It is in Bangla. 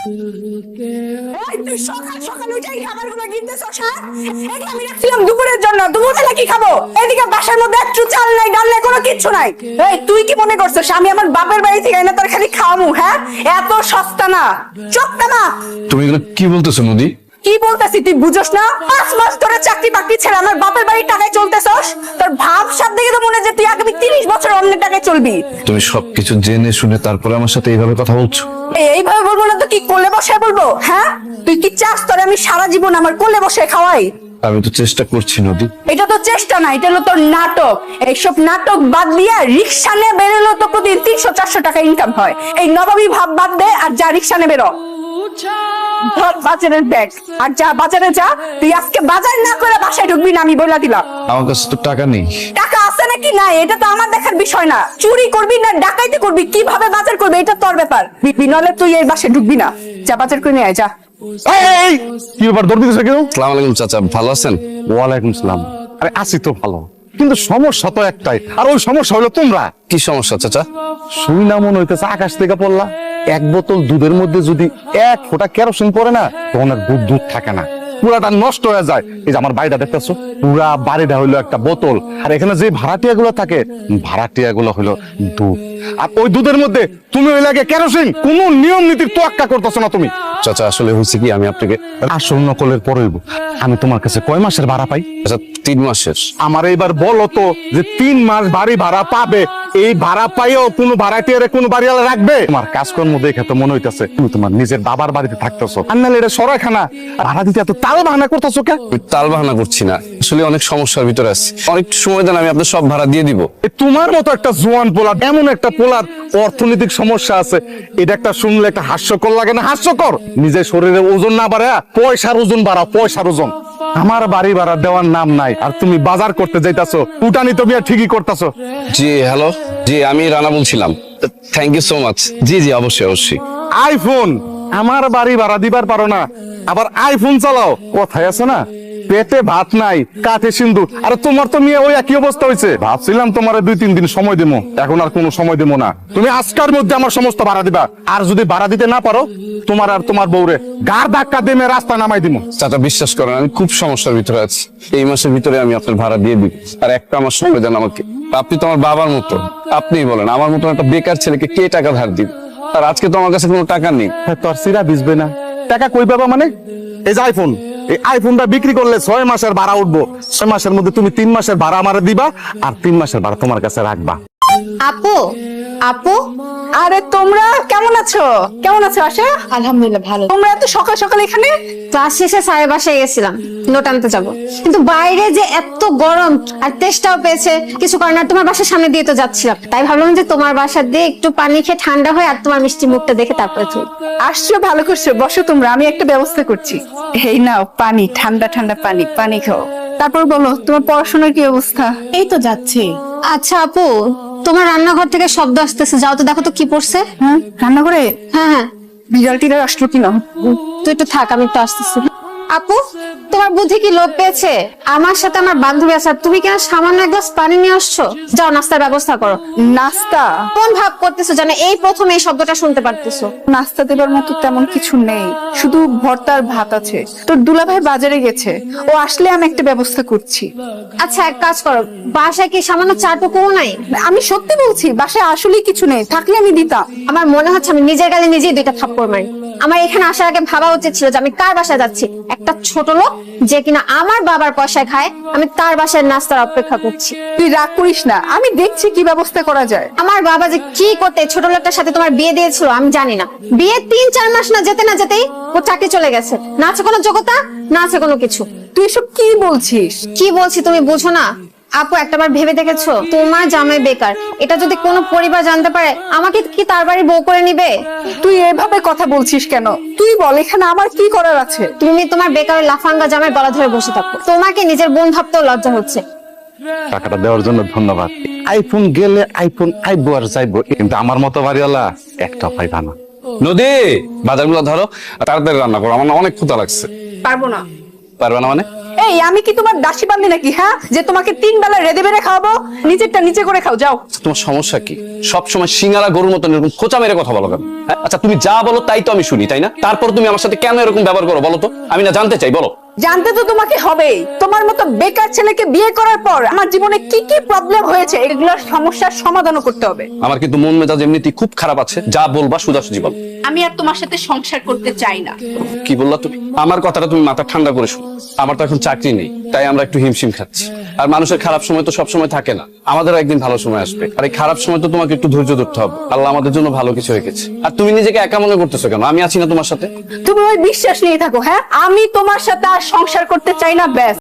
তুই সকাল সকাল উঠে খাবারগুলো কিনতেছস হ্যাঁ? এগুলো আমি রাখছিলাম দুপুরের জন্য। দুপুরবেলা কি খাবো? এদিকে বাসার মধ্যে একটু চাল নাই, ডাল নাই, কোনো কিচ্ছু নাই। এই তুই কি মনে করছিস আমি আমার বাপের বাড়ি থেকে এনে তোর খালি খাওয়ামু? হ্যাঁ, এত সস্তা না, চোখটা না। তুমি এগুলো কি বলতেছো নদী? কি বলতেছি তুই বুঝোস না? 5 মাস ধরে চাকরি বাকরি ছেড়ে আমার বাপের বাড়ির টাকায় চলতেছস। তোর ভাব সাব দেখে তো মনে হয় যে তুই আগামী 30 বছর অন্যের টাকায় চলবি। তুমি সবকিছু জেনে শুনে তারপরে আমার সাথে এইভাবে কথা বলছো? এইভাবে বলবো না তো কি কোলে বসে বলবো? হ্যাঁ, তুই কি চাস তোরে আমি সারা জীবন আমার কোলে বসে খাওয়াই? আমি তো চেষ্টা করছি নদী। এটা তো চেষ্টা না, এটা হলো তোর নাটক। এইসব নাটক বাদ দিয়া রিক্সা নিয়ে বেরোলো তো প্রতিদিন 300-400 টাকা ইনকাম হয়। এই নবাবী ভাব বাদ দে আর যা রিক্সা নিয়ে বেরো। ধর বাজারের ব্যাগ আর যা বাজারে যা। তুই আজকে বাজার না করে বাসায় ঢুকবি না, আমি বলে দিলাম। আমার কাছে তো টাকা নেই। টাকা আছে নাকি নাই এটা তো আমার দেখার বিষয় না। চুরি করবি না ডাকাইতি করবি, কিভাবে বাজার করবি এটা তোর ব্যাপার। বিনলে তুই এই বাসায় ঢুকবি না, যা বাজার করে নিয়ে আয় যা। এই কি ব্যাপার দৌড় দিতেছ কেন? আসসালামু আলাইকুম চাচা, ভালো আছেন? ওয়ালাইকুম সালাম। আরে আছি তো ভালো, কিন্তু সমস্যা তো একটাই, আর ওই সমস্যা হলো তোমরা। কি সমস্যা চাচা? শুই না মনে হইতেছে আকাশ থেকে পড়লা। এক বোতল দুধের মধ্যে যদি 1 ফোঁটা কেরোসিন পড়ে না, তখন আর দুধ থাকে না, পুরাটা নষ্ট হয়ে যায়। এই যে আমার বাড়িটা দেখতেছো, পুরা বাড়িটা হইলো একটা বোতল, আর এখানে যে ভাড়াটিয়া গুলো থাকে, ভাড়াটিয়া গুলো হইলো দুধ। আর ওই দুধের মধ্যে তুমি ওই লাগে কেরোসিন। কোন নিয়ম নীতির তোয়াক্কা করতেছো না তুমি। চাচা আসলে হয়েছে কি, আমি আপনাকে আসল নকলের পর হইব। আমি তোমার কাছে কয় মাসের ভাড়া পাই? আচ্ছা 3 মাসের। আমার এইবার বলো তো যে 3 মাস বাড়ি ভাড়া পাবে, এই ভাড়া পাইও কোনো ভাড়াটিয়ারে কোনো বাড়িওয়ালা রাখবে? তোমার কাজকর্ম দেখে তো মনে হইতেছে তুমি তোমার নিজের বাবার বাড়িতে থাকতেছো। আর নাহলে এটা সরাইখানা, ভাড়া দিতে এত তাল বাহানা করতেছো কে? আমি তাল বাহানা করছি না, আসলে অনেক সমস্যার ভিতরে আছি। অনেক সময় দেন, আমি আপনার সব ভাড়া দিয়ে দিব। তোমার মতো একটা জোয়ান পোলা, এমন একটা পোলার অর্থনৈতিক সমস্যা আছে, এটা একটা শুনলে একটা হাস্যকর লাগে না? হাস্যকর। নিজের শরীরে ওজন না বাড়া, পয়সার ওজন বাড়াও, পয়সার ওজন। আমার বাড়ি ভাড়া দেওয়ার নাম নাই, আর তুমি বাজার করতে যাইতাছো, উটানি তো বিয়া ঠিকই করতেছো। জি হ্যালো, জি আমি রানা বলছিলাম। Thank you so much. জি জি অবশ্যই অবশ্যই। আইফোন, আমার বাড়ি ভাড়া দিবার পারো না, আবার আইফোন চালাও। কথায় আছে না, পেটে ভাত নাই কাঠে সিন্ধু। আর তোমার তো মেয়ে ওই একই অবস্থা হয়েছে। ভাবছিলাম তোমার 2-3 দিন সময় দেবো, এখন আর কোনো সময় দেবো না। তুমি আজকের মধ্যে আমার সমস্ত ভাড়া দিবা, আর যদি ভাড়া দিতে না পারো, তোমার আর তোমার বউরে গার ধাক্কা দিয়ে রাস্তা নামাই দিব। চাচা বিশ্বাস করেন, আমি খুব সমস্যার ভিতরে আছি। এই মাসের ভিতরে আমি আপনার ভাড়া দিয়ে দিব, আর একটা আমার সময় দেন আমাকে। আপনি তো আমার বাবার মতো, আপনিই বলেন আমার মতো একটা বেকার ছেলেকে কে টাকা ধার দিবে? আর আজকে তো আমার কাছে কোনো টাকা নেই। তোর সিরা ভিজবে না, টাকা কই পাবা মানে? এই যে আইফোন, এই আইফোনটা বিক্রি করলে 6 মাসের ভাড়া উঠবো। 6 মাসের মধ্যে তুমি 3 মাসের ভাড়া আমারে দিবা, আর 3 মাসের ভাড়া তোমার কাছে রাখবা। আপু, আপু, আরে তোমরা কেমন আছো? কেমন আছো আশা? আলহামদুলিল্লাহ ভালো। তোমরা এত সকাল সকাল এখানে? ক্লাস শেষে স্যারের বাসায় গেছিলাম, নোট আনতে যাবো, কিন্তু বাইরে যে এত গরম আর তেষ্টাও পেয়েছে, কিছু কারণে আর তোমার বাসার সামনে দিয়ে তো যাচ্ছিলাম, তাই ভাবলাম যে তোমার বাসা দিয়ে একটু পানি খেয়ে ঠান্ডা হয় আর তোমার মিষ্টি মুখটা দেখে তারপরে তুই আসছো, ভালো করছো। বসো তোমরা, আমি একটা ব্যবস্থা করছি। এই নাও পানি, ঠান্ডা ঠান্ডা পানি, পানি খাও। তারপর বলো তোমার পড়াশোনার কি অবস্থা? এই তো যাচ্ছে। আচ্ছা আপু, তোমার রান্নাঘর থেকে শব্দ আসতেছে, যাও তো দেখো তো কি পড়ছে। হ্যাঁ, রান্না করে হ্যাঁ হ্যাঁ, বিড়াল টিড়াল আসলো কিনা? তুই একটু থাক, আমি একটু আসতেছি। আপু, তোমার বুদ্ধি কি লোপ পেয়েছে? আমার সাথে আমার বান্ধবী আছে, আর তুমি কেন সামান্য এক গ্লাস পানি নিয়ে আসছো? যাও নাস্তার ব্যবস্থা করো। নাস্তা? কোন ভাব করতেছো জানো, এই প্রথম এই শব্দটা শুনতে পারতেছো? নাস্তা দেবার মতো তেমন কিছু নেই, শুধু ভর্তা আর ভাত আছে। তোর দুলাভাই বাজারে গেছে, ও আসলে আমি একটা ব্যবস্থা করছি। আচ্ছা এক কাজ করো, বাসায় কি সামান্য চাটুকুও নাই? আমি সত্যি বলছি, বাসায় আসলে কিছু নেই, থাকলে আমি দিতাম। আমার মনে হচ্ছে আমি নিজের গালে নিজেই 2টা থাপ্পড় মারি। আমার এখানে আসার আগে ভাবা উচিত ছিল যে আমি কার বাসায় যাচ্ছি। একটা ছোট লোক যে কিনা আমার বাবার পয়সায় খায়, আমি তার বাসায় নাস্তার অপেক্ষা করছি। তুই রাগ করিস না, আমি দেখছি কি ব্যবস্থা করা যায়। আমার বাবা যে কি করতে ছোট লোকটার সাথে তোমার বিয়ে দিয়েছিল আমি জানি না। বিয়ে 3-4 মাস না যেতে না যেতেই ও চাকরি চলে গেছে। না আছে কোনো যোগ্যতা, না আছে কোনো কিছু। তুই এসব কি বলছিস? কি বলছি তুমি বুঝো না? আপু একটাবার ভেবে দেখেছো, তোমার জামাই বেকার, এটা যদি কোনো পরিবার জানতে পারে, আমাকে কি তার বাড়ি বউ করে নিবে? তুই এভাবে কথা বলছিস কেন? তুই বল, এখানে আমার কি করার আছে? তুমি তোমার বেকার লাফাঙ্গা জামাই গলা ধরে বসে থাকো, তোমাকে নিজের বোন ভাবতেও লজ্জা হচ্ছে। টাকাটা দেওয়ার জন্য ধন্যবাদ। আইফোন গেলে আইফোন আইবো আর যাইবো, কিন্তু আমার মতো বাড়িওয়ালা একটা পাইবা না। নদী, বাজারগুলো ধরো, তাড়াতাড়ি রান্না করো, আমার না অনেক ক্ষুধা লাগছে। পারবো না। পারবে না মানে? এই আমি কি তোমার দাসী বান্ধি নাকি, হ্যাঁ, যে তোমাকে 3 বেলা রেঁধে বেড়ে খাওয়াবো? নিজেরটা নিচে করে খাও, যাও। তোমার সমস্যা কি? সবসময় সিঙ্গারা গরুর মতন এরকম খোঁচা মেরে কথা বলো কেন? হ্যাঁ? আচ্ছা তুমি যা বলো তাই তো আমি শুনি, তাই না? তারপর তুমি আমার সাথে কেন এরকম ব্যবহার করো বলো তো? আমি না জানতে চাই, বলো। জানতে তো তোমাকে হবেই। তোমার মতো বেকার ছেলেকে বিয়ে করার পর আমার জীবনে কি কি প্রবলেম হয়েছে, এগুলোর সমস্যার সমাধানও করতে হবে। আমার কিন্তু মন মেজাজ এমনিতেই খুব খারাপ আছে, যা বলবা সোজাসুজি বল। আমি আর তোমার সাথে সংসার করতে চাই না। কি বললা তুমি? আমার কথাটা তুমি মাথা ঠান্ডা করে শোনো। আমার তো এখন চাকরি নেই, তাই আমরা একটু হিমশিম খাচ্ছি। আর মানুষের খারাপ সময় তো সব সময় থাকে না, আমাদেরও একদিন ভালো সময় আসবে। আর এই খারাপ সময় তো তোমাকে একটু ধৈর্য ধরতে হবে। আল্লাহ আমাদের জন্য ভালো কিছু রেখেছে। আর তুমি নিজেকে একা মনে করতেছো কেন? আমি আছি না তোমার সাথে। তুমি ওই বিশ্বাস নিয়ে থাকো, হ্যাঁ, আমি তোমার সাথে আর সংসার করতে চাই না, ব্যাস।